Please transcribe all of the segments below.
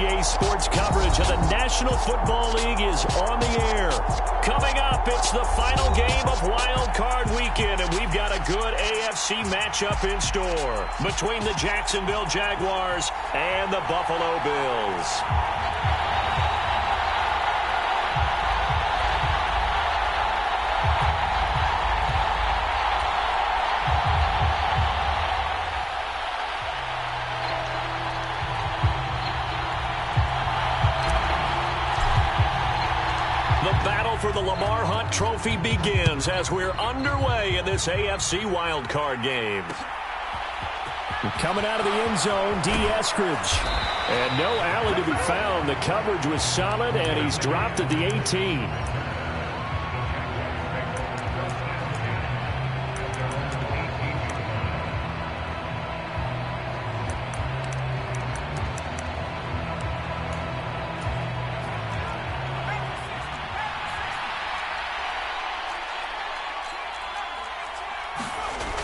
NBA sports coverage of the National Football League is on the air. Coming up, it's the final game of Wild Card Weekend, and we've got a good AFC matchup in store between the Jacksonville Jaguars and the Buffalo Bills. For the Lamar Hunt Trophy begins as we're underway in this AFC wildcard game. Coming out of the end zone, D. Eskridge. And no alley to be found. The coverage was solid, and he's dropped at the 18.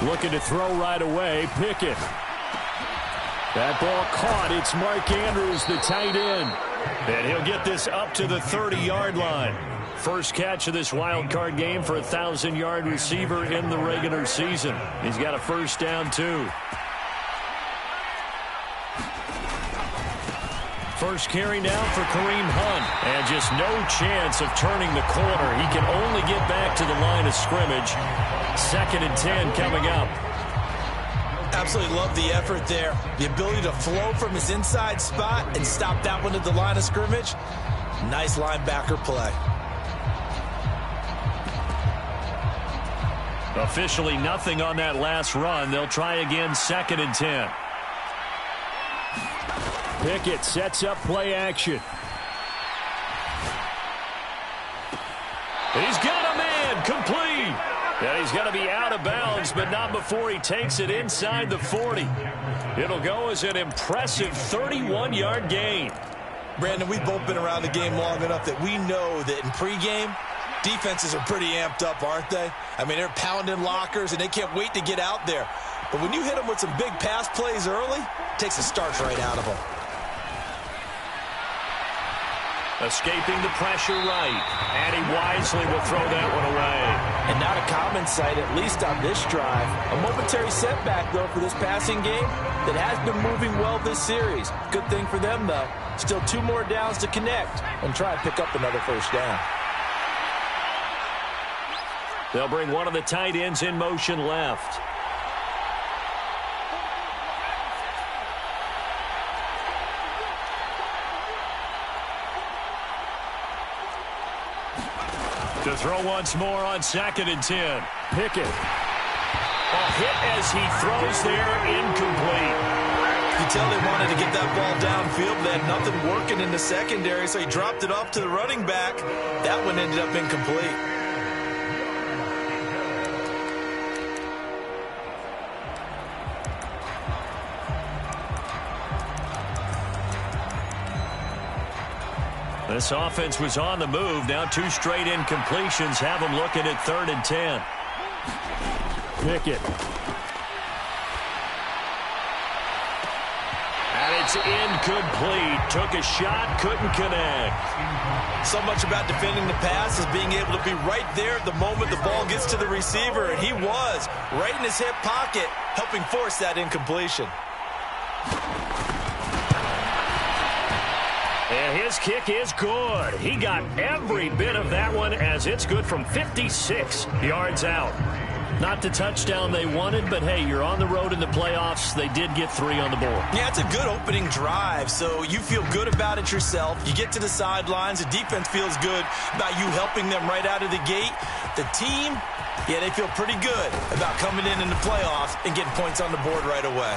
Looking to throw right away, Pickett. That ball caught. It's Mark Andrews, the tight end. And he'll get this up to the 30-yard line. First catch of this wild card game for a 1,000-yard receiver in the regular season. He's got a first down, too. First carry now for Kareem Hunt. And just no chance of turning the corner. He can only get back to the line of scrimmage. 2nd and 10 coming up. Absolutely love the effort there. The ability to flow from his inside spot and stop that one at the line of scrimmage. Nice linebacker play. Officially nothing on that last run. They'll try again 2nd and 10. Pickett sets up play action. He's got a man, complete. And he's going to be out of bounds, but not before he takes it inside the 40. It'll go as an impressive 31-yard gain. Brandon, we've both been around the game long enough that we know that in pregame, defenses are pretty amped up, aren't they? I mean, they're pounding lockers, and they can't wait to get out there. But when you hit them with some big pass plays early, it takes the starch right out of them. Escaping the pressure right. And he wisely will throw that one away. And not a common sight, at least on this drive. A momentary setback, though, for this passing game that has been moving well this series. Good thing for them, though. Still 2 more downs to connect and try and pick up another first down. They'll bring one of the tight ends in motion left. To throw once more on 2nd and 10. Pickett. A hit as he throws there, incomplete. You tell they wanted to get that ball downfield. They had nothing working in the secondary, so he dropped it off to the running back. That one ended up incomplete. This offense was on the move. Now 2 straight incompletions have them looking at 3rd and 10. Pickett. And it's incomplete. Took a shot, couldn't connect. So much about defending the pass is being able to be right there at the moment the ball gets to the receiver. And he was right in his hip pocket, helping force that incompletion. And his kick is good. He got every bit of that one as it's good from 56 yards out. Not the touchdown they wanted, but hey, you're on the road in the playoffs. They did get 3 on the board. Yeah, it's a good opening drive, so you feel good about it yourself. You get to the sidelines. The defense feels good about you helping them right out of the gate. The team, yeah, they feel pretty good about coming in the playoffs and getting points on the board right away.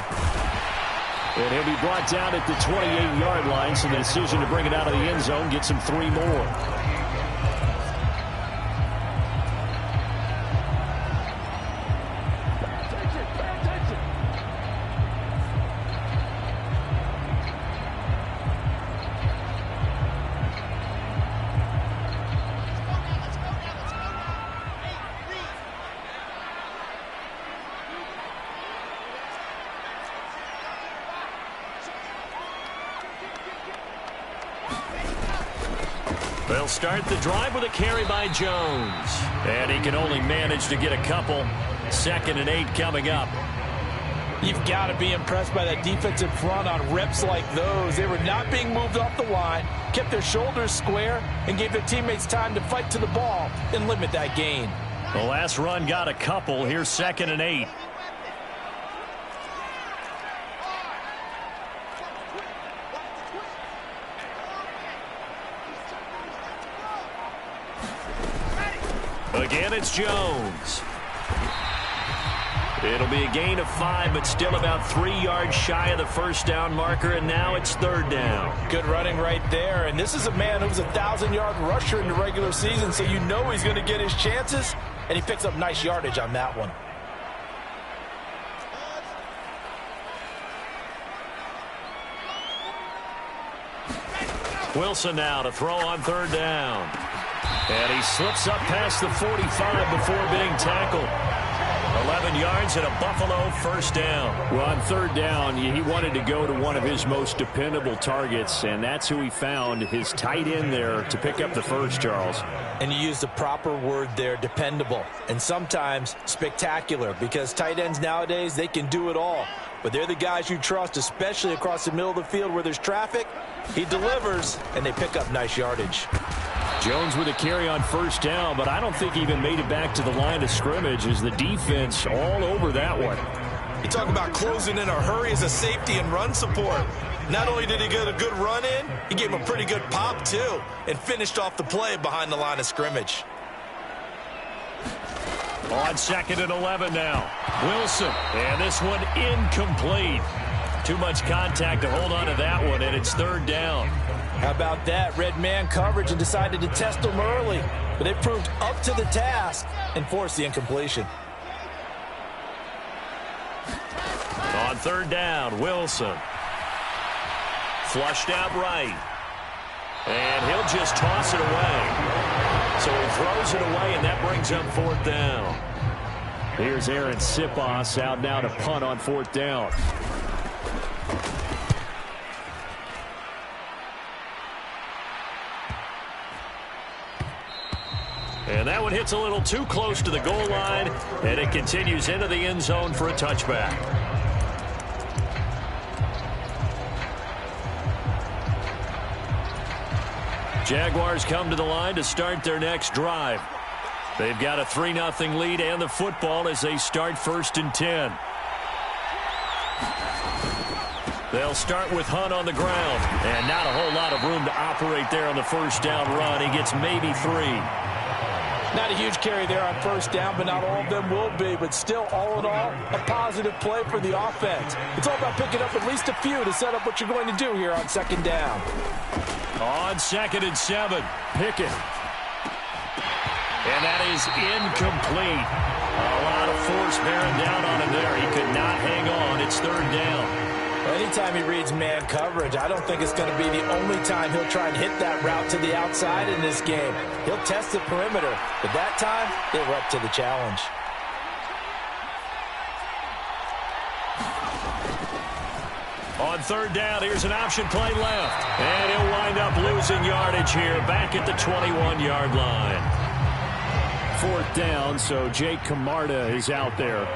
And he'll be brought down at the 28-yard line, so the decision to bring it out of the end zone gets him 3 more. They'll start the drive with a carry by Jones. And he can only manage to get a couple. 2nd and 8 coming up. You've got to be impressed by that defensive front on reps like those. They were not being moved off the line, kept their shoulders square, and gave their teammates time to fight to the ball and limit that gain. The last run got a couple. Here's 2nd and 8. Again, it's Jones. It'll be a gain of 5, but still about 3 yards shy of the first down marker, and now it's 3rd down. Good running right there, and this is a man who was a 1,000-yard rusher in the regular season, so you know he's going to get his chances, and he picks up nice yardage on that one. Wilson now to throw on 3rd down. And he slips up past the 45 before being tackled. 11 yards and a Buffalo 1st down. Well, on 3rd down, he wanted to go to one of his most dependable targets, and that's who he found, his tight end there, to pick up the first, Charles. And you used the proper word there, dependable, and sometimes spectacular, because tight ends nowadays, they can do it all. But they're the guys you trust, especially across the middle of the field where there's traffic. He delivers, and they pick up nice yardage. Jones with a carry on 1st down, but I don't think he even made it back to the line of scrimmage as the defense all over that one. You talk about closing in a hurry as a safety and run support. Not only did he get a good run in, he gave him a pretty good pop too and finished off the play behind the line of scrimmage. On 2nd and 11 now. Wilson, and this one incomplete. Too much contact to hold on to that one, and it's 3rd down. How about that? Red man coverage and decided to test him early. But they proved up to the task and forced the incompletion. On 3rd down, Wilson. Flushed out right. And he'll just toss it away. So he throws it away, and that brings up 4th down. Here's Aaron Sipos out now to punt on 4th down. And that one hits a little too close to the goal line, and it continues into the end zone for a touchback. Jaguars come to the line to start their next drive. They've got a 3-0 lead and the football as they start 1st and 10. They'll start with Hunt on the ground, and not a whole lot of room to operate there on the 1st down run. He gets maybe 3. Not a huge carry there on 1st down, but not all of them will be. But still, all in all, a positive play for the offense. It's all about picking up at least a few to set up what you're going to do here on 2nd down. On 2nd and 7, Pickett. And that is incomplete. A lot of force bearing down on him there. He could not hang on. It's 3rd down. Well, anytime he reads man coverage, I don't think it's going to be the only time he'll try and hit that route to the outside in this game. He'll test the perimeter, but that time, they were up to the challenge. On 3rd down, here's an option play left. And he'll wind up losing yardage here back at the 21-yard line. 4th down, so Jake Camarda is out there.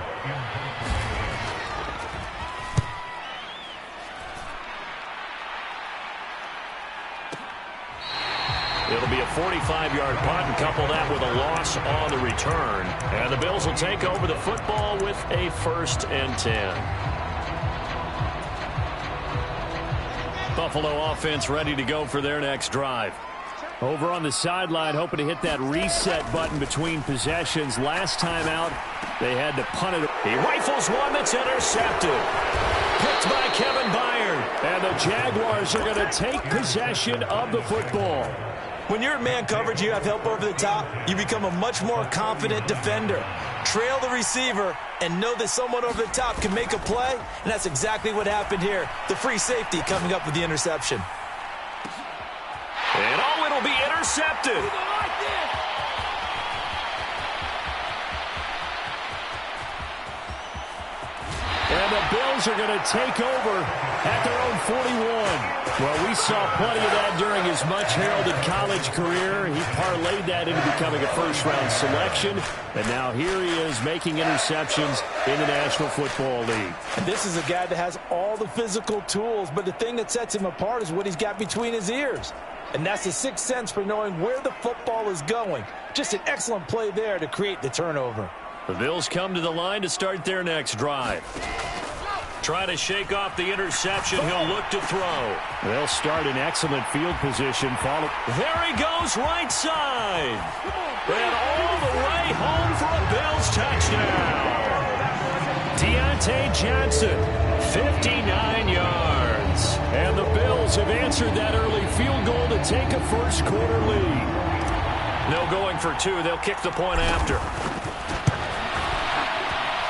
It'll be a 45-yard punt and couple that with a loss on the return. And the Bills will take over the football with a 1st and 10. Buffalo offense ready to go for their next drive. Over on the sideline, hoping to hit that reset button between possessions. Last time out, they had to punt it. He rifles one that's intercepted. Picked by Kevin Byard. And the Jaguars are going to take possession of the football. When you're in man coverage, you have help over the top, you become a much more confident defender. Trail the receiver and know that someone over the top can make a play, and that's exactly what happened here. The free safety coming up with the interception. And oh, it'll be intercepted. And And the Bills are going to take over at their own 41. Well, we saw plenty of that during his much-heralded college career. He parlayed that into becoming a first-round selection. And now here he is making interceptions in the National Football League. And this is a guy that has all the physical tools, but the thing that sets him apart is what he's got between his ears. And that's the sixth sense for knowing where the football is going. Just an excellent play there to create the turnover. The Bills come to the line to start their next drive. Try to shake off the interception. He'll look to throw. They'll start in excellent field position. There he goes, right side. And all the way home for a Bills touchdown. Deontay Johnson, 59 yards. And the Bills have answered that early field goal to take a first-quarter lead. No going for two. They'll kick the point after.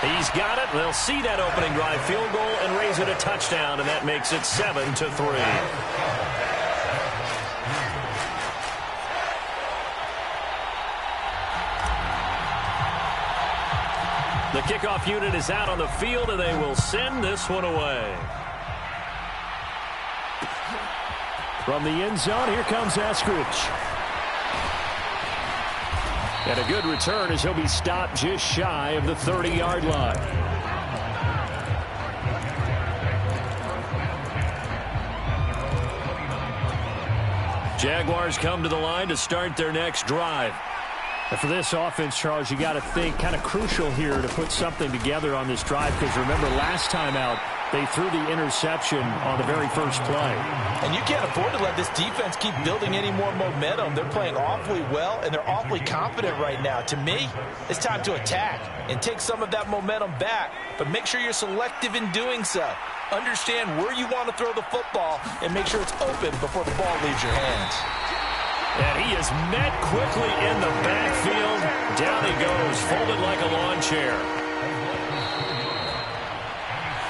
He's got it. They'll see that opening drive field goal and raise it a touchdown, and that makes it 7-3. The kickoff unit is out on the field, and they will send this one away. From the end zone, here comes Eskridge. And a good return as he'll be stopped just shy of the 30-yard line. Jaguars come to the line to start their next drive. And for this offense, Charles, you got to think kind of crucial here to put something together on this drive, because remember last time out, they threw the interception on the very first play. And you can't afford to let this defense keep building any more momentum. They're playing awfully well, and they're awfully confident right now. To me, it's time to attack and take some of that momentum back, but make sure you're selective in doing so. Understand where you want to throw the football and make sure it's open before the ball leaves your hands. And he is met quickly in the backfield. Down he goes, folded like a lawn chair.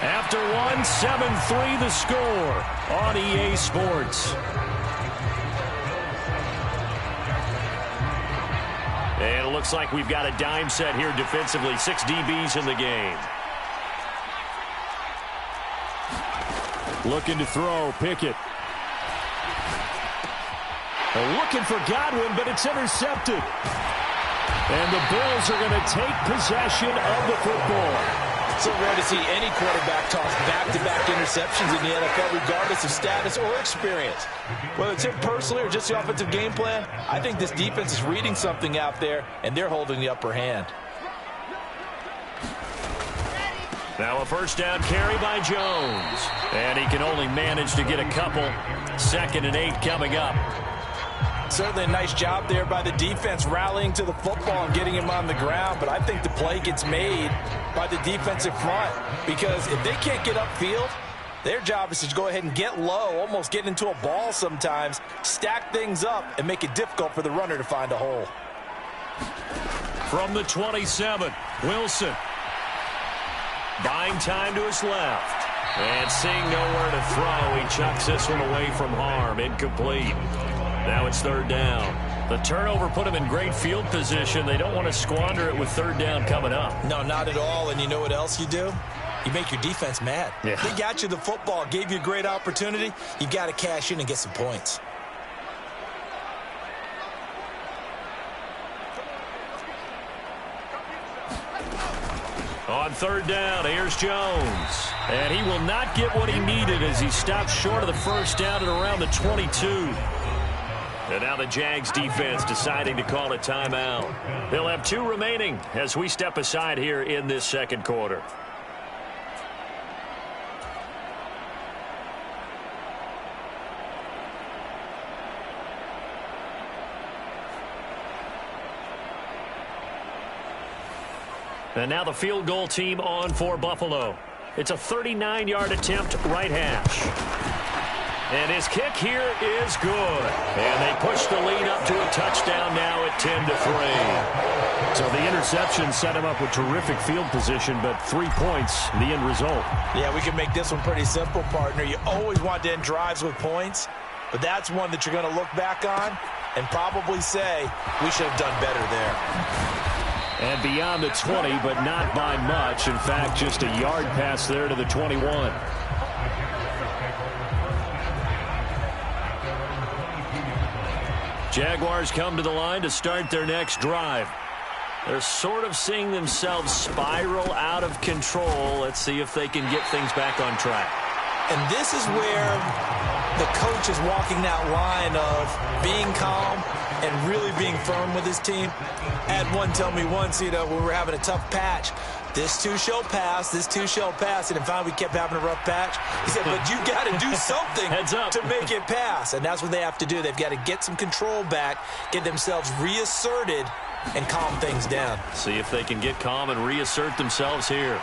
After one, 7-3 the score on EA Sports. And it looks like we've got a dime set here defensively. 6 DBs in the game. Looking to throw, Pickett. They're looking for Godwin, but it's intercepted. And the Bills are going to take possession of the football. So rare to see any quarterback toss back-to-back interceptions in the NFL, regardless of status or experience. Whether it's him personally or just the offensive game plan, I think this defense is reading something out there, and they're holding the upper hand. Now a first down carry by Jones. And he can only manage to get a couple. 2nd and 8 coming up. Certainly a nice job there by the defense rallying to the football and getting him on the ground, but I think the play gets made by the defensive front, because if they can't get upfield, their job is to go ahead and get low, almost get into a ball sometimes, stack things up, and make it difficult for the runner to find a hole. From the 27, Wilson. Buying time to his left. And seeing nowhere to throw, he chucks this one away from harm. Incomplete. Now it's 3rd down. The turnover put him in great field position. They don't want to squander it with 3rd down coming up. No, not at all. And you know what else you do? You make your defense mad. Yeah. They got you the football, gave you a great opportunity. You've got to cash in and get some points. On 3rd down, here's Jones. And he will not get what he needed as he stops short of the first down at around the 22. And now the Jags defense deciding to call a timeout. They'll have 2 remaining as we step aside here in this 2nd quarter. And now the field goal team on for Buffalo. It's a 39-yard attempt, right hash. And his kick here is good. And they push the lead up to a touchdown now at 10-3. So the interception set him up with terrific field position, but 3 points, the end result. Yeah, we can make this one pretty simple, partner. You always want to end drives with points, but that's one that you're going to look back on and probably say, we should have done better there. And beyond the 20, but not by much. In fact, just a yard pass there to the 21. Jaguars come to the line to start their next drive. They're sort of seeing themselves spiral out of control. Let's see if they can get things back on track. And this is where the coach is walking that line of being calm and really being firm with his team. I had one tell me once, when we were having a tough patch, this too shall pass, this too shall pass. And finally we kept having a rough patch. He said, but you got to do something to make it pass. And that's what they have to do. They've got to get some control back, get themselves reasserted, and calm things down. See if they can get calm and reassert themselves here.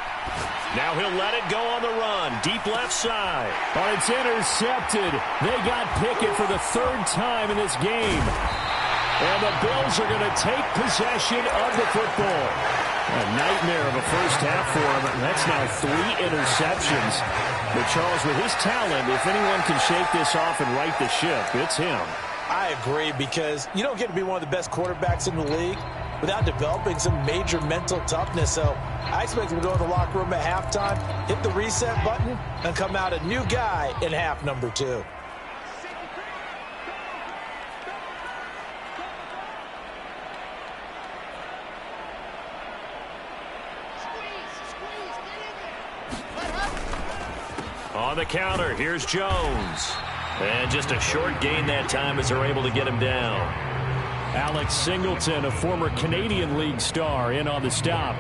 Now he'll let it go on the run. Deep left side. Oh, it's intercepted. They got Pickett for the third time in this game. And the Bills are going to take possession of the football. A nightmare of a first half for him. And that's now 3 interceptions. But Charles, with his talent, if anyone can shake this off and right the ship, it's him. I agree, because you don't get to be one of the best quarterbacks in the league without developing some major mental toughness. So I expect him to go in the locker room at halftime, hit the reset button, and come out a new guy in half number 2. On the counter, here's Jones. And just a short gain that time as they're able to get him down. Alex Singleton, a former Canadian League star, in on the stop.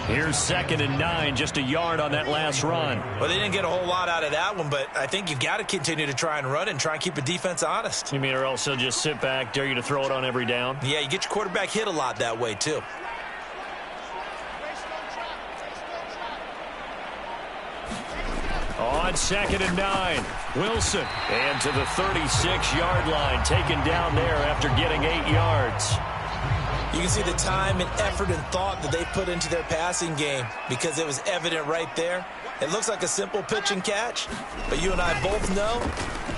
Here's 2nd and 9, just a yard on that last run. Well, they didn't get a whole lot out of that one, but I think you've got to continue to try and run and try and keep the defense honest. You mean, or else they'll just sit back, dare you to throw it on every down? Yeah, you get your quarterback hit a lot that way, too. On 2nd and 9, Wilson. And to the 36-yard line, taken down there after getting 8 yards. You can see the time and effort and thought that they put into their passing game, because it was evident right there. It looks like a simple pitch and catch, but you and I both know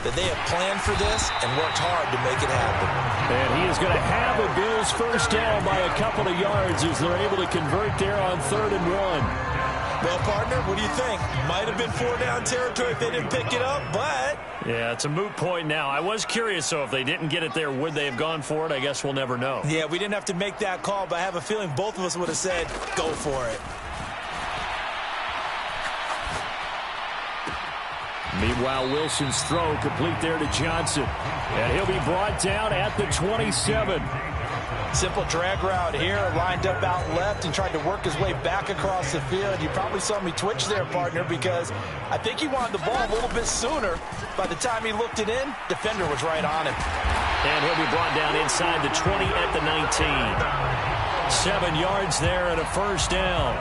that they have planned for this and worked hard to make it happen. And he is going to have a Bills first down by a couple of yards as they're able to convert there on 3rd and 1. Well, partner, what do you think? Might have been 4-down territory if they didn't pick it up, but... Yeah, it's a moot point now. I was curious, so if they didn't get it there, would they have gone for it? I guess we'll never know. Yeah, we didn't have to make that call, but I have a feeling both of us would have said, go for it. Meanwhile, Wilson's throw complete there to Johnson. And he'll be brought down at the 27. Simple drag route here, lined up out left and tried to work his way back across the field. You probably saw me twitch there, partner, because I think he wanted the ball a little bit sooner. By the time he looked it in, defender was right on him. And he'll be brought down inside the 20 at the 19. 7 yards there and a first down.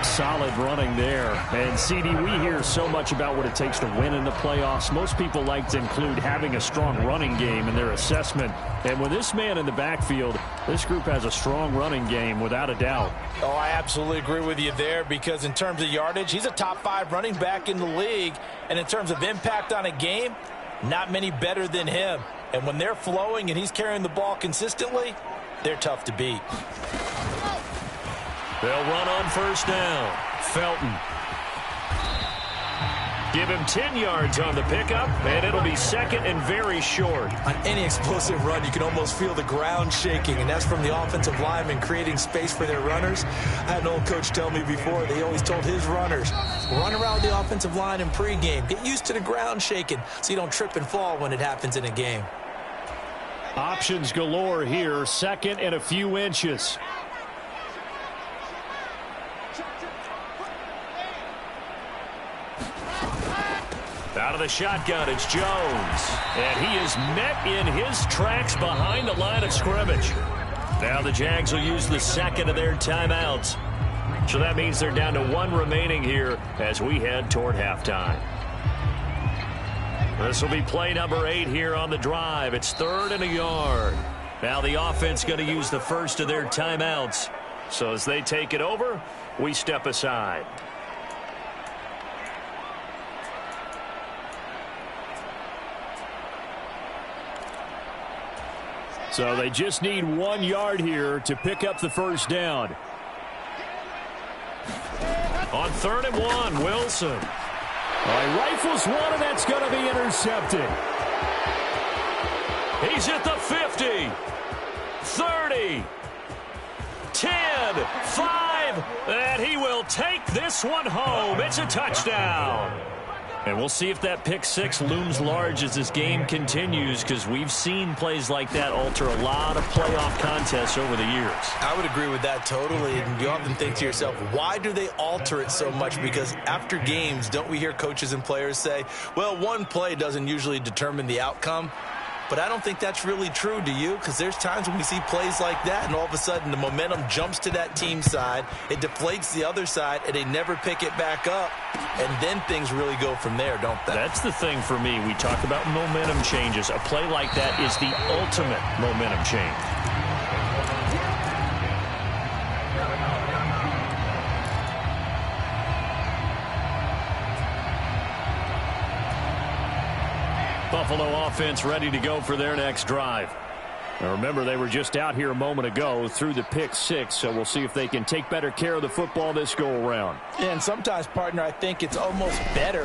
Solid running there. And, CD, we hear so much about what it takes to win in the playoffs. Most people like to include having a strong running game in their assessment. And with this man in the backfield, this group has a strong running game without a doubt. Oh, I absolutely agree with you there, because in terms of yardage, he's a top 5 running back in the league. And in terms of impact on a game, not many better than him. And when they're flowing and he's carrying the ball consistently, they're tough to beat. They'll run on first down. Felton. Give him 10 yards on the pickup, and it'll be 2nd and very short. On any explosive run, you can almost feel the ground shaking, and that's from the offensive linemen creating space for their runners. I had an old coach tell me before, they always told his runners, run around the offensive line in pregame. Get used to the ground shaking so you don't trip and fall when it happens in a game. Options galore here, 2nd and a few inches. Out of the shotgun, it's Jones. And he is met in his tracks behind the line of scrimmage. Now the Jags will use the 2nd of their timeouts. So that means they're down to 1 remaining here as we head toward halftime. This will be play number 8 here on the drive. It's 3rd and a yard. Now the offense going to use the first of their timeouts. So as they take it over, we step aside. So they just need 1 yard here to pick up the first down. On 3rd and 1, Wilson. He rifles one, and that's going to be intercepted. He's at the 50, 30, 10, 5, and he will take this one home. It's a touchdown. And we'll see if that pick six looms large as this game continues, because we've seen plays like that alter a lot of playoff contests over the years. I would agree with that totally. And you often think to yourself, why do they alter it so much? Because after games, don't we hear coaches and players say, well, one play doesn't usually determine the outcome? But I don't think that's really true, do you? Because there's times when we see plays like that, and all of a sudden the momentum jumps to that team side, it deflates the other side, and they never pick it back up. And then things really go from there, don't they? That's the thing for me. We talk about momentum changes. A play like that is the ultimate momentum change. Buffalo offense ready to go for their next drive. Now remember, they were just out here a moment ago through the pick six, so we'll see if they can take better care of the football this go-around. And sometimes, partner, I think it's almost better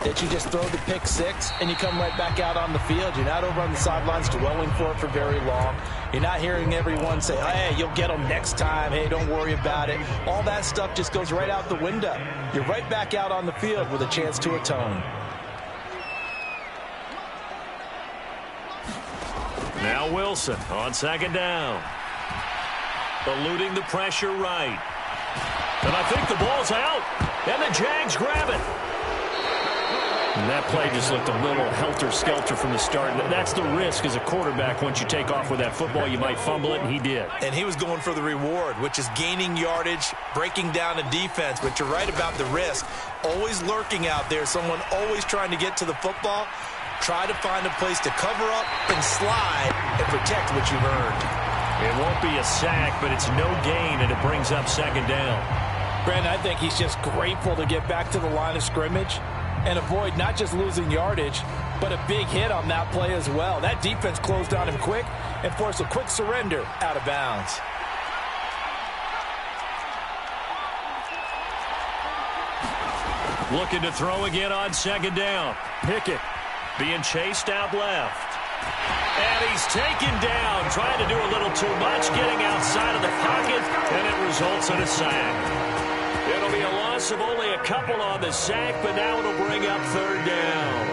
that you just throw the pick six and you come right back out on the field. You're not over on the sidelines dwelling for it for very long. You're not hearing everyone say, hey, you'll get them next time. Hey, don't worry about it. All that stuff just goes right out the window. You're right back out on the field with a chance to atone. Now Wilson on 2nd down. Eluding the pressure right. And I think the ball's out. And the Jags grab it. And that play just looked a little helter-skelter from the start. That's the risk as a quarterback. Once you take off with that football, you might fumble it, and he did. And he was going for the reward, which is gaining yardage, breaking down a defense. But you're right about the risk. Always lurking out there, someone always trying to get to the football. Try to find a place to cover up and slide and protect what you've earned. It won't be a sack, but it's no gain, and it brings up 2nd down. Brandon, I think he's just grateful to get back to the line of scrimmage and avoid not just losing yardage, but a big hit on that play as well. That defense closed on him quick and forced a quick surrender out of bounds. Looking to throw again on 2nd down. Pickett being chased out left. And he's taken down, trying to do a little too much, getting outside of the pocket, and it results in a sack. It'll be a loss of only a couple on the sack, but now it'll bring up 3rd down.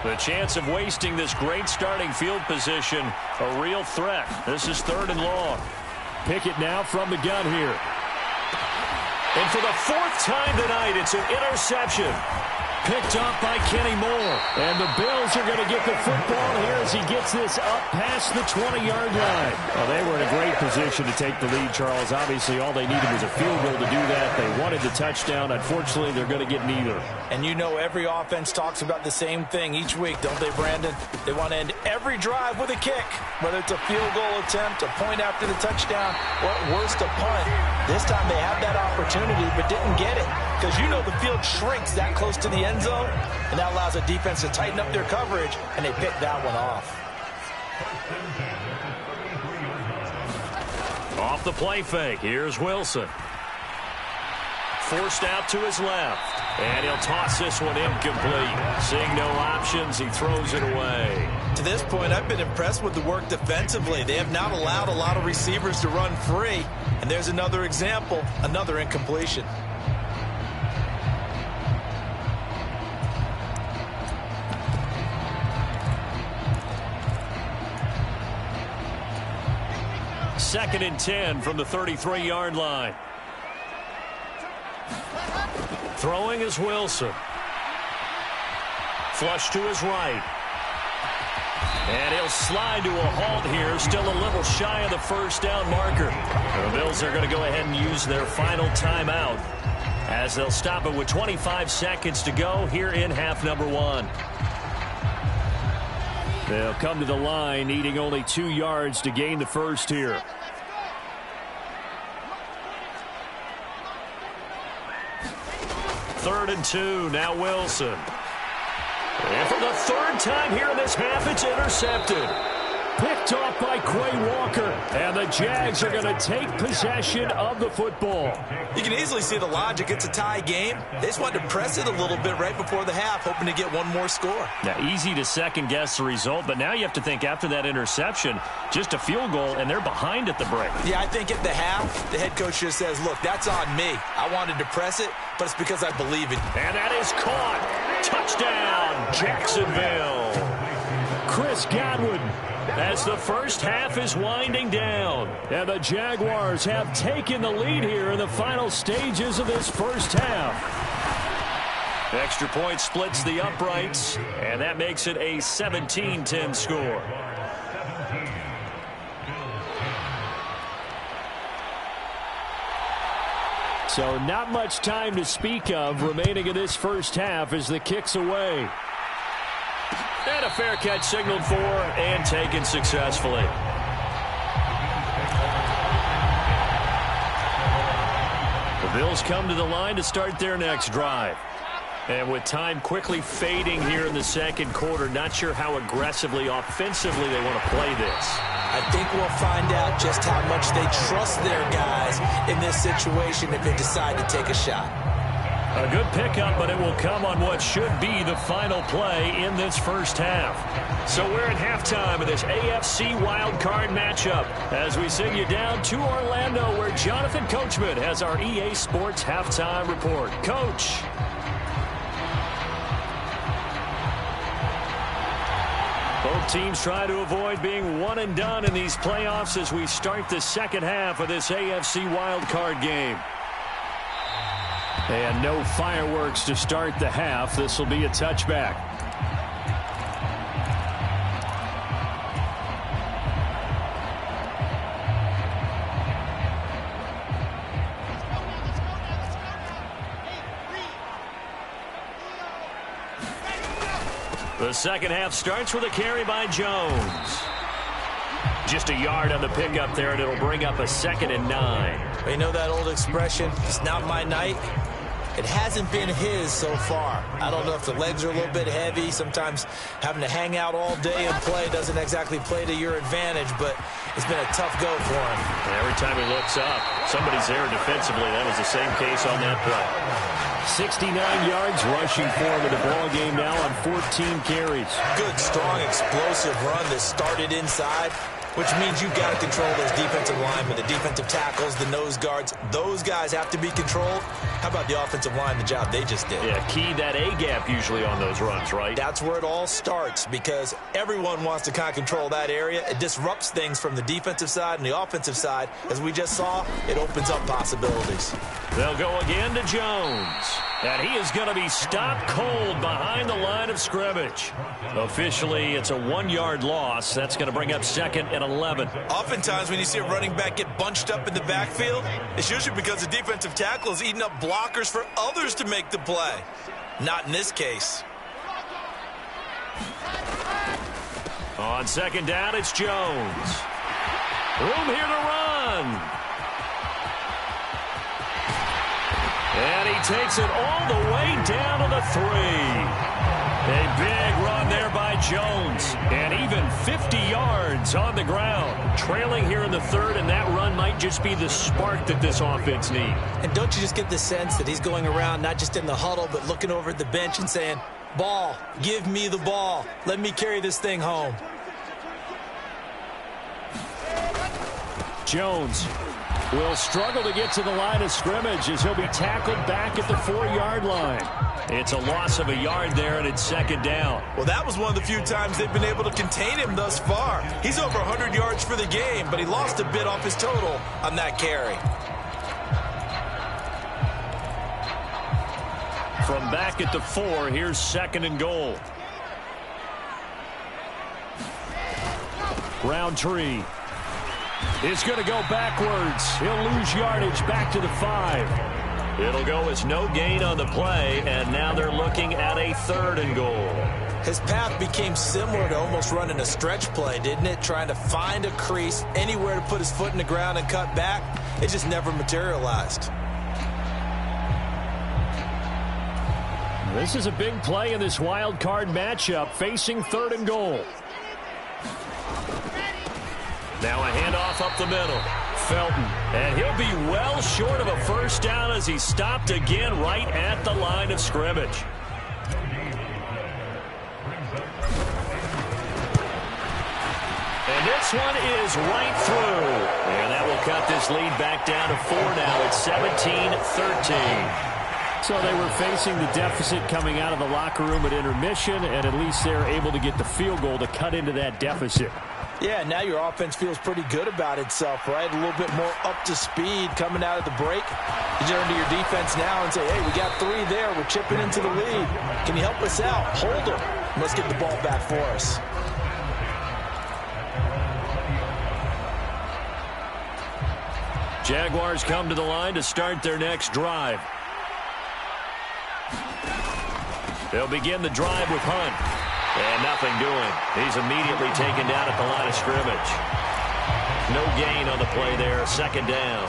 The chance of wasting this great starting field position, a real threat. This is 3rd and long. Pickett now from the gun here. And for the 4th time tonight, it's an interception. Picked off by Kenny Moore. And the Bills are going to get the football here as he gets this up past the 20-yard line. Well, they were in a great position to take the lead, Charles. Obviously, all they needed was a field goal to do that. They wanted the touchdown. Unfortunately, they're going to get neither. And you know every offense talks about the same thing each week, don't they, Brandon? They want to end every drive with a kick, whether it's a field goal attempt, a point after the touchdown, or at worst, a punt. This time they had that opportunity but didn't get it, because you know the field shrinks that close to the end zone, and that allows the defense to tighten up their coverage, and they picked that one off. Off the play fake, here's Wilson. Forced out to his left, and he'll toss this one incomplete. Seeing no options, he throws it away. To this point, I've been impressed with the work defensively. They have not allowed a lot of receivers to run free, and there's another example, another incompletion. Second and 10 from the 33-yard line. Throwing is Wilson. Flush to his right. And he'll slide to a halt here, still a little shy of the 1st down marker. The Bills are going to go ahead and use their final timeout as they'll stop it with 25 seconds to go here in half number 1. They'll come to the line, needing only 2 yards to gain the first here. Third and 2, now Wilson. And for the third time here in this half, it's intercepted. Picked off by Quay Walker. And the Jags are going to take possession of the football. You can easily see the logic. It's a tie game. They just wanted to press it a little bit right before the half, hoping to get one more score. Now, easy to second-guess the result, but now you have to think after that interception, just a field goal, and they're behind at the break. Yeah, I think at the half, the head coach just says, look, that's on me. I wanted to press it, but it's because I believe it. And that is caught. Touchdown, Jacksonville. Chris Godwin, as the first half is winding down. And the Jaguars have taken the lead here in the final stages of this first half. Extra point splits the uprights, and that makes it a 17-10 score. So not much time to speak of remaining in this first half as the kick's away. And a fair catch signaled for and taken successfully. The Bills come to the line to start their next drive. And with time quickly fading here in the second quarter, not sure how aggressively, offensively they want to play this. I think we'll find out just how much they trust their guys in this situation if they decide to take a shot. A good pickup, but it will come on what should be the final play in this first half. So we're at halftime of this AFC wildcard matchup as we send you down to Orlando where Jonathan Coachman has our EA Sports halftime report. Coach. Both teams try to avoid being one and done in these playoffs as we start the second half of this AFC wildcard game. And no fireworks to start the half. This will be a touchback. The second half starts with a carry by Jones. Just a yard on the pickup there, and it'll bring up a 2nd and 9. You know that old expression, it's not my night? It hasn't been his so far. I don't know if the legs are a little bit heavy. Sometimes having to hang out all day and play doesn't exactly play to your advantage, but it's been a tough go for him. And every time he looks up, somebody's there defensively. That was the same case on that play. 69 yards rushing for him in the ball game now on 14 carries. Good, strong, explosive run that started inside, which means you've got to control those defensive linemen, the defensive tackles, the nose guards. Those guys have to be controlled. How about the offensive line, the job they just did? Yeah, key that A-gap usually on those runs, right? That's where it all starts because everyone wants to kind of control that area. It disrupts things from the defensive side and the offensive side. As we just saw, it opens up possibilities. They'll go again to Jones. And he is going to be stopped cold behind the line of scrimmage. Officially, it's a 1-yard loss. That's going to bring up 2nd and 11. Oftentimes when you see a running back get bunched up in the backfield, it's usually because the defensive tackle is eating up blockers for others to make the play. Not in this case. On 2nd down, it's Jones. Room here to run. And he takes it all the way down to the 3. A big run there by Jones. And even 50 yards on the ground. Trailing here in the 3rd, and that run might just be the spark that this offense needs. And don't you just get the sense that he's going around not just in the huddle, but looking over at the bench and saying, ball, give me the ball. Let me carry this thing home. Jones will struggle to get to the line of scrimmage as he'll be tackled back at the 4-yard line. It's a loss of a yard there, and it's 2nd down. Well, that was one of the few times they've been able to contain him thus far. He's over 100 yards for the game, but he lost a bit off his total on that carry. From back at the 4, here's 2nd and goal. Roundtree is going to go backwards. He'll lose yardage back to the 5. It'll go as no gain on the play, and now they're looking at a 3rd and goal. His path became similar to almost running a stretch play, didn't it? Trying to find a crease, anywhere to put his foot in the ground and cut back. It just never materialized. This is a big play in this wild card matchup, facing 3rd and goal. Now a handoff up the middle. Felton. And he'll be well short of a first down as he's stopped again right at the line of scrimmage. And this one is right through. And that will cut this lead back down to 4 now. It's 17-13. So they were facing the deficit coming out of the locker room at intermission, and at least they're able to get the field goal to cut into that deficit. Yeah, now your offense feels pretty good about itself, right? A little bit more up to speed coming out of the break. You turn to your defense now and say, hey, we got 3 there. We're chipping into the lead. Can you help us out? Hold them. Let's get the ball back for us. Jaguars come to the line to start their next drive. They'll begin the drive with Hunt. And nothing doing. He's immediately taken down at the line of scrimmage. No gain on the play there. 2nd down.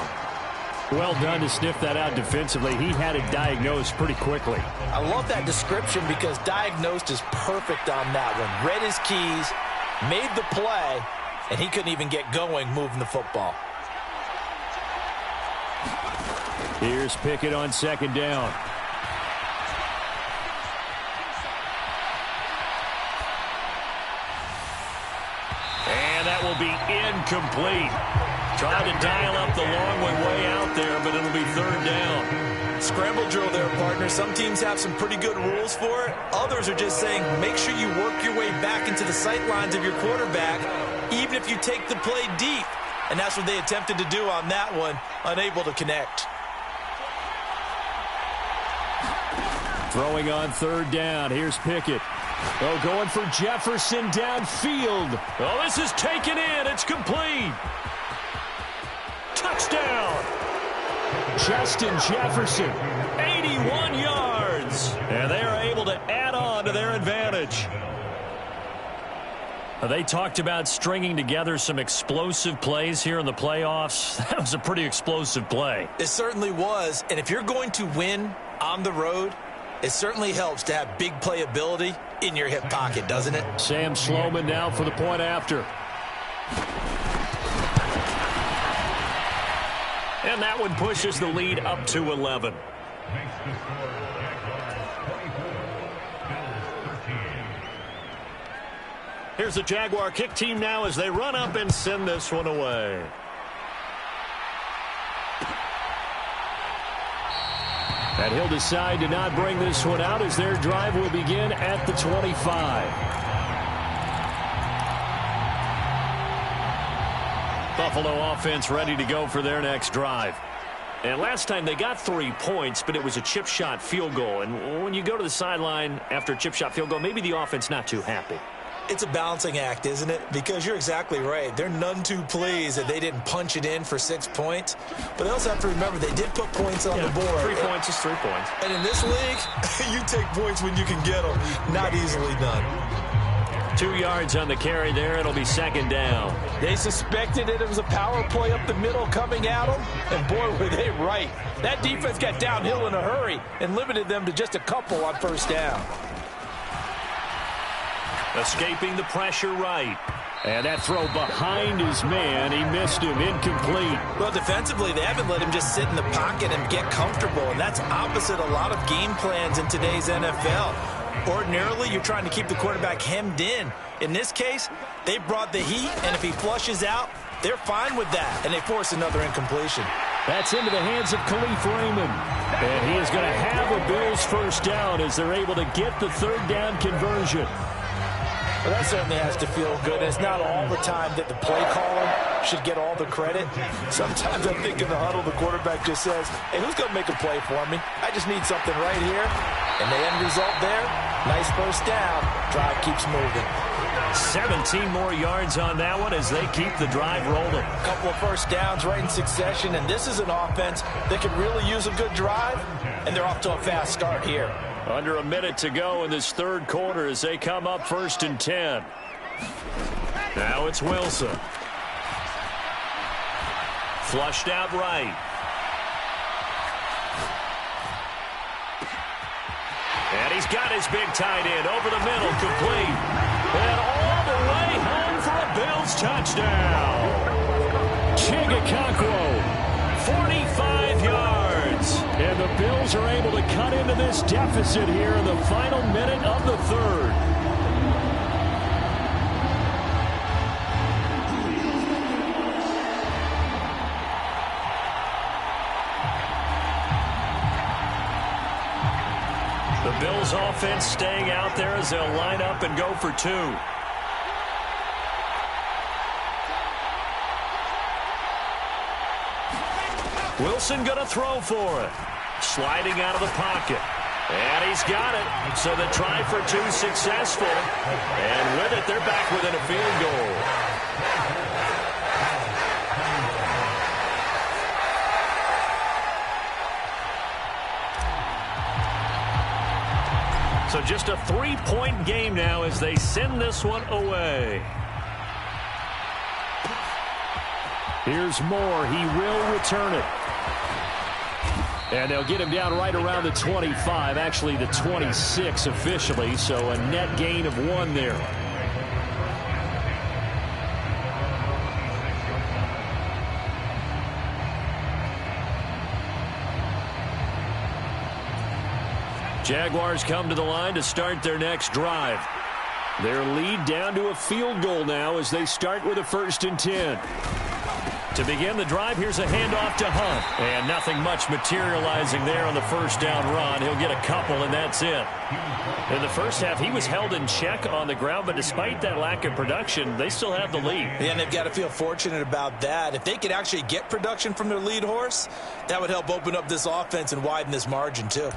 Well done to sniff that out defensively. He had it diagnosed pretty quickly. I love that description because diagnosed is perfect on that one. Read his keys, made the play, and he couldn't even get going moving the football. Here's Pickett on 2nd down. And that will be incomplete. Tried to dial up the long one way out there, but it'll be 3rd down. Scramble drill there, partner. Some teams have some pretty good rules for it. Others are just saying make sure you work your way back into the sight lines of your quarterback, even if you take the play deep. And that's what they attempted to do on that one, unable to connect. Throwing on 3rd down. Here's Pickett. Oh, going for Jefferson downfield. Oh, this is taken in. It's complete. Touchdown. Justin Jefferson, 81 yards. And they are able to add on to their advantage. They talked about stringing together some explosive plays here in the playoffs. That was a pretty explosive play. It certainly was. And if you're going to win on the road, it certainly helps to have big playability in your hip pocket, doesn't it? Sam Sloman now for the point after. And that one pushes the lead up to 11. Here's the Jaguar kick team now as they run up and send this one away. And he'll decide to not bring this one out as their drive will begin at the 25. Buffalo offense ready to go for their next drive. And last time they got 3 points, but it was a chip shot field goal. And when you go to the sideline after a chip shot field goal, maybe the offense not too happy. It's a balancing act, isn't it? Because you're exactly right. They're none too pleased that they didn't punch it in for 6 points. But they also have to remember they did put points on the board. 3 points is 3 points. And in this league, you take points when you can get them. Not easily done. 2 yards on the carry there. It'll be 2nd down. They suspected it was a power play up the middle coming at them. And boy, were they right. That defense got downhill in a hurry and limited them to just a couple on 1st down. Escaping the pressure right. And that throw behind his man. He missed him. Incomplete. Well, defensively, they haven't let him just sit in the pocket and get comfortable. And that's opposite a lot of game plans in today's NFL. Ordinarily, you're trying to keep the quarterback hemmed in. In this case, they brought the heat, and if he flushes out, they're fine with that. And they force another incompletion. That's into the hands of Khalif Raymond. And he is going to have a Bills 1st down as they're able to get the 3rd down conversion. Well, that certainly has to feel good. It's not all the time that the play caller should get all the credit. Sometimes I think in the huddle, the quarterback just says, hey, who's going to make a play for me? I just need something right here. And the end result there, nice 1st down. Drive keeps moving. 17 more yards on that one as they keep the drive rolling. A couple of 1st downs right in succession, and this is an offense that could really use a good drive, and they're off to a fast start here. Under a minute to go in this 3rd quarter as they come up 1st and 10. Now it's Wilson. Flushed out right. And he's got his big tight end over the middle, complete. And all the way home for a Bills touchdown. Chigakonkwo, 45 yards. And the Bills are able to cut into this deficit here in the final minute of the third. The Bills offense staying out there as they'll line up and go for two. Wilson going to throw for it. Sliding out of the pocket. And he's got it. So the try for two successful. And with it, they're back within a field goal. So just a 3-point game now as they send this one away. Here's Moore. He will return it. And they'll get him down right around the 25, actually the 26 officially, so a net gain of 1 there. Jaguars come to the line to start their next drive. Their lead down to a field goal now as they start with a 1st and 10. To begin the drive, here's a handoff to Hunt. And nothing much materializing there on the first down run. He'll get a couple, and that's it. In the first half, he was held in check on the ground, but despite that lack of production, they still have the lead. Yeah, and they've got to feel fortunate about that. If they could actually get production from their lead horse, that would help open up this offense and widen this margin, too.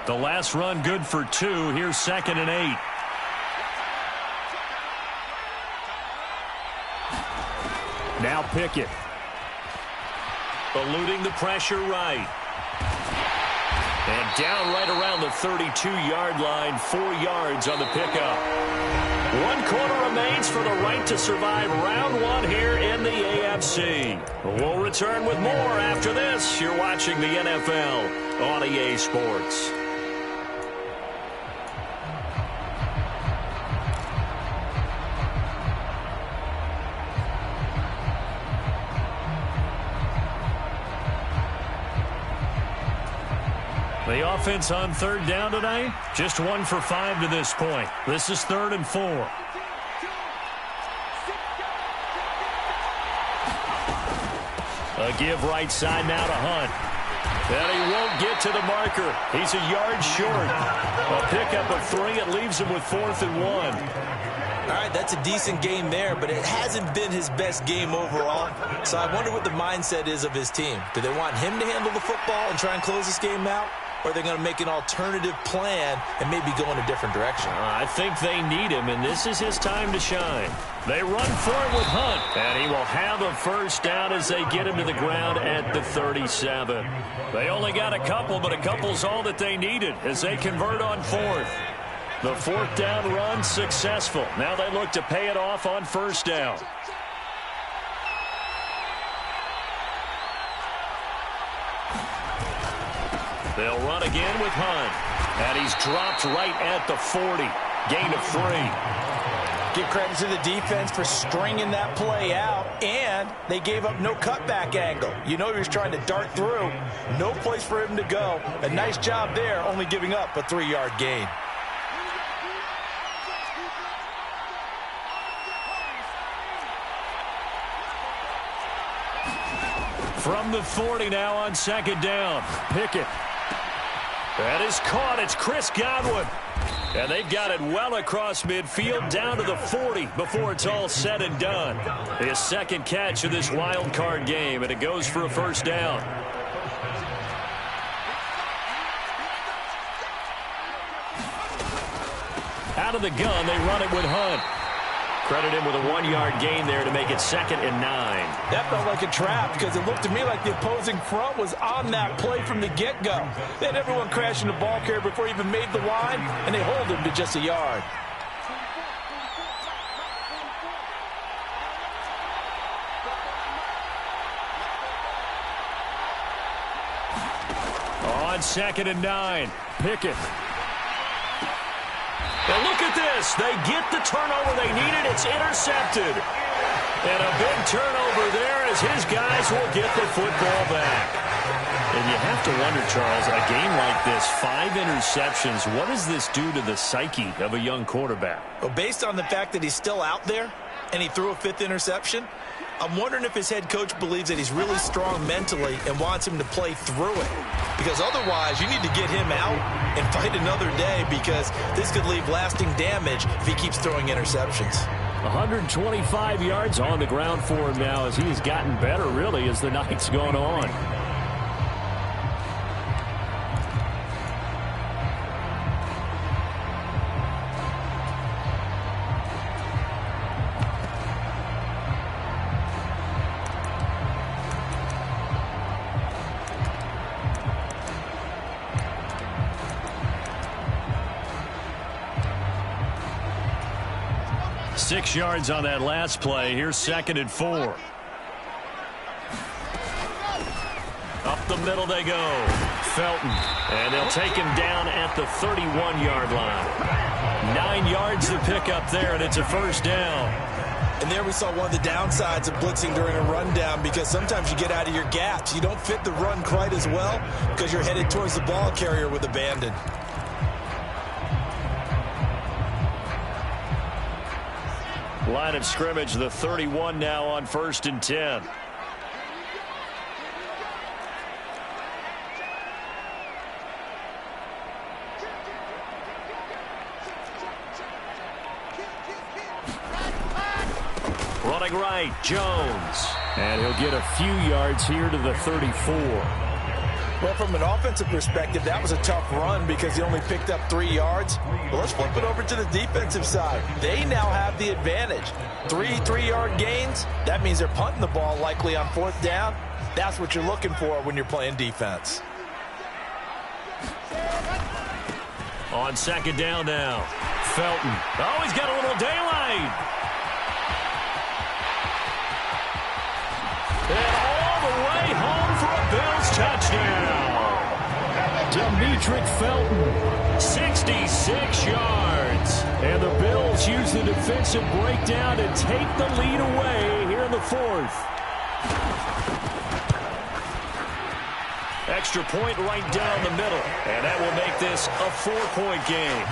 The last run good for 2. Here's 2nd and 8. Now Pickett. Eluding the pressure right. And down right around the 32-yard line. 4 yards on the pickup. 1 quarter remains for the right to survive round 1 here in the AFC. We'll return with more after this. You're watching the NFL on EA Sports. The offense on 3rd down tonight, just 1 for 5 to this point. This is 3rd and 4. A give right side now to Hunt. And he won't get to the marker. He's a yard short. A pickup of 3. It leaves him with 4th and 1. All right, that's a decent game there, but it hasn't been his best game overall. So I wonder what the mindset is of his team. Do they want him to handle the football and try and close this game out? Or are they going to make an alternative plan and maybe go in a different direction? I think they need him, and this is his time to shine. They run for it with Hunt, and he will have a 1st down as they get him to the ground at the 37. They only got a couple, but a couple's all that they needed as they convert on 4th. The 4th down run successful. Now they look to pay it off on 1st down. They'll run again with Hunt. And he's dropped right at the 40. Gain of 3. Give credit to the defense for stringing that play out, and they gave up no cutback angle. You know he was trying to dart through. No place for him to go. A nice job there, only giving up a 3-yard gain. From the 40 now on 2nd down. Pickett. That is caught. It's Chris Godwin. And they've got it well across midfield down to the 40 before it's all said and done. His 2nd catch of this wild card game, and it goes for a 1st down. Out of the gun, they run it with Hunt. Credit him with a 1-yard gain there to make it 2nd and 9. That felt like a trap because it looked to me like the opposing front was on that play from the get-go. They had everyone crashing the ball carrier before he even made the line, and they hold him to just a yard. On on 2nd and 9. Pickett. And look at this. They get the turnover they needed. It's intercepted. And a big turnover there as his guys will get the football back. And you have to wonder, Charles, a game like this, 5 interceptions, what does this do to the psyche of a young quarterback? Well, based on the fact that he's still out there and he threw a 5th interception, I'm wondering if his head coach believes that he's really strong mentally and wants him to play through it. Because otherwise, you need to get him out and fight another day, because this could leave lasting damage if he keeps throwing interceptions. 125 yards on the ground for him now as he has gotten better, really, as the night's gone on. Six yards on that last play. Here's 2nd and 4. Up the middle they go. Felton. And they'll take him down at the 31-yard line. 9 yards to pick up there, and it's a first down. And there we saw one of the downsides of blitzing during a rundown, because sometimes you get out of your gaps. You don't fit the run quite as well because you're headed towards the ball carrier with abandon. Line of scrimmage, the 31 now on 1st and 10. Running right, Jones. And he'll get a few yards here to the 34. Well, from an offensive perspective, that was a tough run because he only picked up 3 yards. Well, let's flip it over to the defensive side. They now have the advantage. 3 3-yard gains. That means they're punting the ball likely on 4th down. That's what you're looking for when you're playing defense. On 2nd down now. Felton. Oh, he's got a little daylight. And all the way home for a Bills touchdown. Demetric Felton, 66 yards. And the Bills use the defensive breakdown to take the lead away here in the 4th. Extra point right down the middle. And that will make this a 4-point game.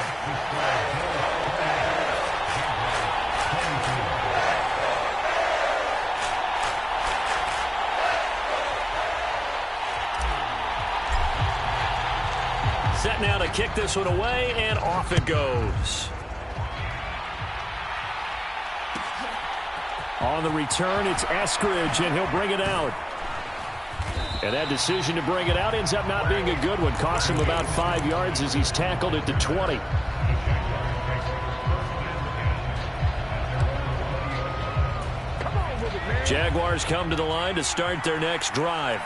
Set now to kick this one away, and off it goes. On the return, it's Eskridge, and he'll bring it out. And that decision to bring it out ends up not being a good one. Costs him about 5 yards as he's tackled at the 20. Jaguars come to the line to start their next drive.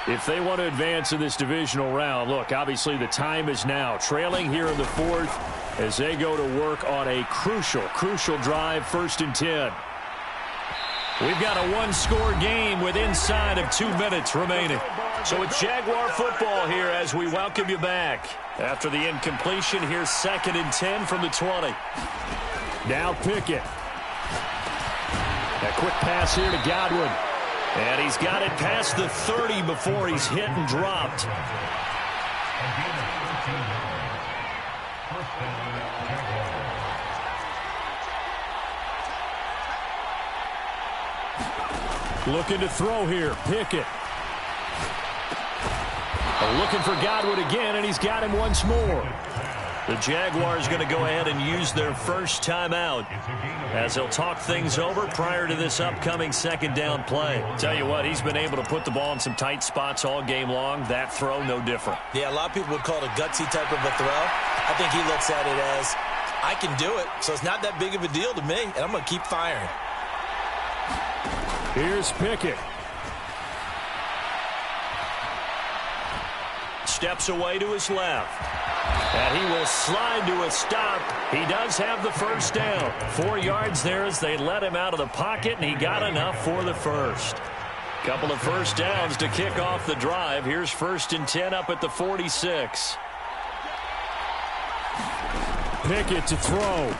If they want to advance in this divisional round, look, obviously the time is now. Trailing here in the 4th as they go to work on a crucial drive, 1st and 10. We've got a one-score game with inside of 2 minutes remaining. So it's Jaguar football here as we welcome you back. After the incompletion, here's 2nd and 10 from the 20. Now Pickett. A quick pass here to Godwin. And he's got it past the 30 before he's hit and dropped. Looking to throw here, Pickett. Looking for Godwin again, and he's got him once more. The Jaguars going to go ahead and use their first timeout as they'll talk things over prior to this upcoming 2nd down play. Tell you what, he's been able to put the ball in some tight spots all game long. That throw, no different. Yeah, a lot of people would call it a gutsy type of a throw. I think he looks at it as, I can do it, so it's not that big of a deal to me, and I'm going to keep firing. Here's Pickett. Steps away to his left. And he will slide to a stop. He does have the first down. 4 yards there as they let him out of the pocket, and he got enough for the first. Couple of first downs to kick off the drive. Here's 1st and 10 up at the 46. Pickett to throw.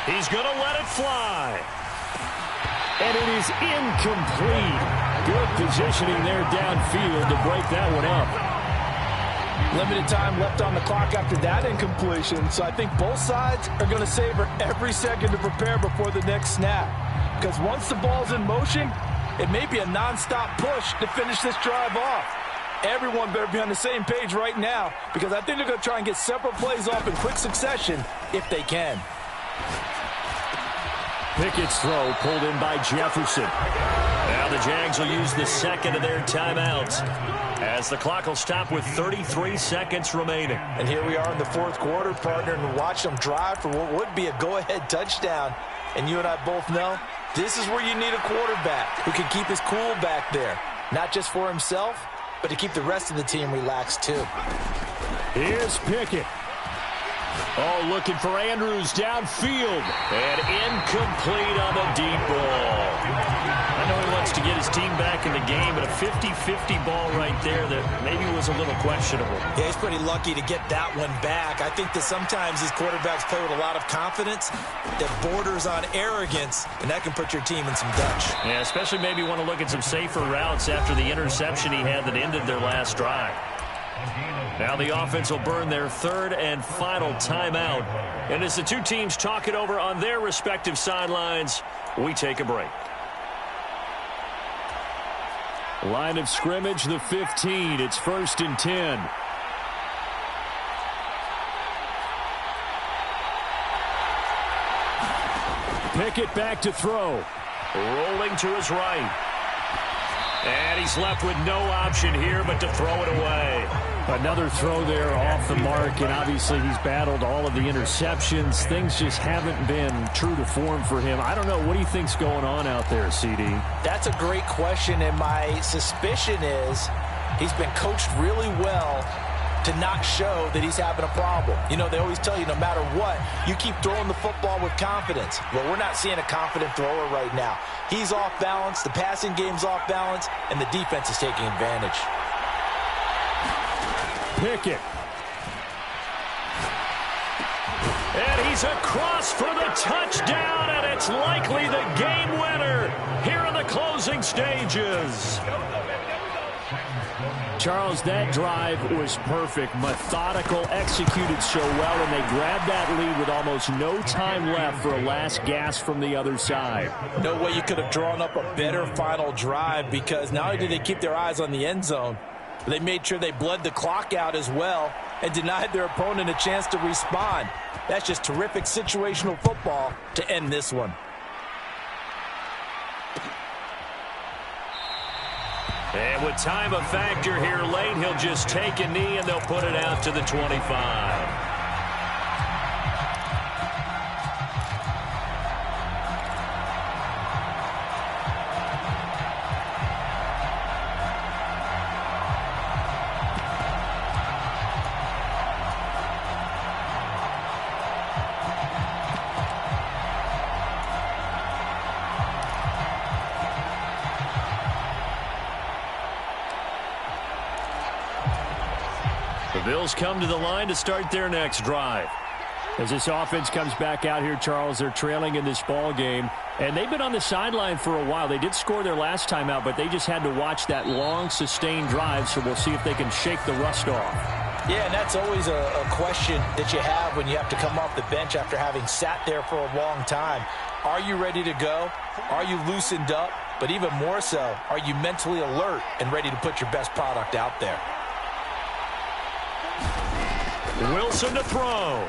He's going to let it fly. And it is incomplete. Good positioning there downfield to break that one up. Limited time left on the clock after that incompletion, so I think both sides are going to savor every second to prepare before the next snap. Because once the ball's in motion, it may be a nonstop push to finish this drive off. Everyone better be on the same page right now, because I think they're going to try and get several plays off in quick succession if they can. Pickett's throw pulled in by Jefferson. Now the Jags will use the second of their timeouts, as the clock will stop with 33 seconds remaining. And here we are in the fourth quarter, partner, and watch them drive for what would be a go-ahead touchdown. And you and I both know this is where you need a quarterback who can keep his cool back there, not just for himself, but to keep the rest of the team relaxed too. Here's Pickett. Oh, looking for Andrews downfield. And incomplete on the deep ball. I know he wants to get his team back in the game, but a 50-50 ball right there that maybe was a little questionable. Yeah, he's pretty lucky to get that one back. I think that sometimes these quarterbacks play with a lot of confidence that borders on arrogance, and that can put your team in some Dutch. Yeah, especially maybe want to look at some safer routes after the interception he had that ended their last drive. Now the offense will burn their third and final timeout. And as the two teams talk it over on their respective sidelines, we take a break. Line of scrimmage, the 15. It's 1st and 10. Pickett back to throw. Rolling to his right. And he's left with no option here but to throw it away. Another throw there off the mark, and obviously he's battled all of the interceptions. Things just haven't been true to form for him. I don't know. What do you think's going on out there, CD? That's a great question, and my suspicion is he's been coached really well to not show that he's having a problem. You know, they always tell you no matter what, you keep throwing the football with confidence. Well, we're not seeing a confident thrower right now. He's off balance, the passing game's off balance, and the defense is taking advantage. Pickett. And he's across for the touchdown, and it's likely the game winner here in the closing stages. Charles, that drive was perfect, methodical, executed so well, and they grabbed that lead with almost no time left for a last gasp from the other side. No way you could have drawn up a better final drive, because not only did they keep their eyes on the end zone, but they made sure they bled the clock out as well and denied their opponent a chance to respond. That's just terrific situational football to end this one. And with time a factor here late, he'll just take a knee and they'll put it out to the 25. The Bills come to the line to start their next drive. As this offense comes back out here, Charles, they're trailing in this ball game, and they've been on the sideline for a while. They did score their last time out, but they just had to watch that long, sustained drive, so we'll see if they can shake the rust off. Yeah, and that's always a question that you have when you have to come off the bench after having sat there for a long time. Are you ready to go? Are you loosened up? But even more so, are you mentally alert and ready to put your best product out there? Wilson to throw.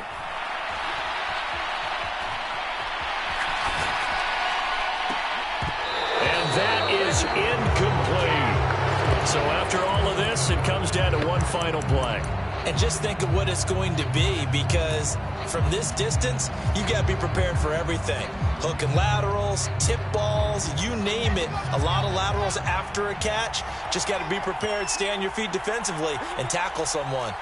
And that is incomplete. So after all of this, it comes down to one final play. And just think of what it's going to be, because from this distance, you got to be prepared for everything. Hook and laterals, tip balls, you name it. A lot of laterals after a catch. Just got to be prepared, stay on your feet defensively, and tackle someone.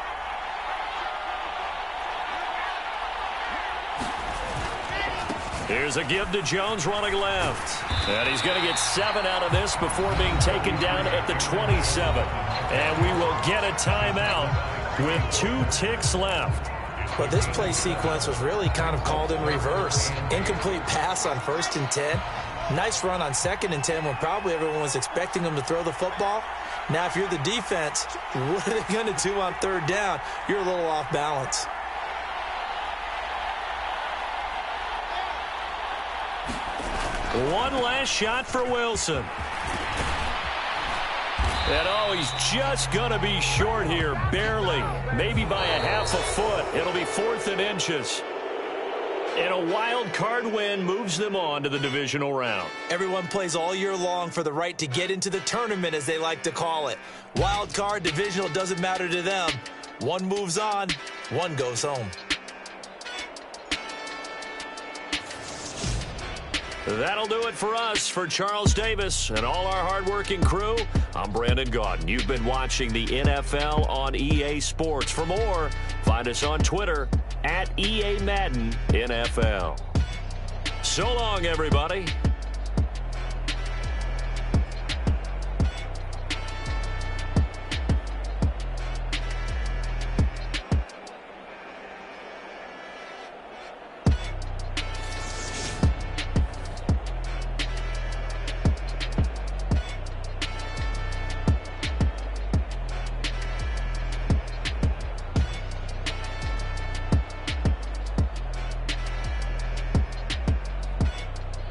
Here's a give to Jones running left. And he's going to get 7 out of this before being taken down at the 27. And we will get a timeout with 2 ticks left. But this play sequence was really kind of called in reverse. Incomplete pass on 1st and 10. Nice run on 2nd and 10 when probably everyone was expecting him to throw the football. Now, if you're the defense, what are they going to do on 3rd down? You're a little off balance. One last shot for Wilson. And, oh, he's just going to be short here, barely. Maybe by a half a foot. It'll be 4th and inches. And a wild card win moves them on to the divisional round. Everyone plays all year long for the right to get into the tournament, as they like to call it. Wild card, divisional, doesn't matter to them. One moves on, one goes home. That'll do it for us. For Charles Davis and all our hardworking crew, I'm Brandon Gaudin. You've been watching the NFL on EA Sports. For more, find us on Twitter @EA Madden NFL. So long, everybody.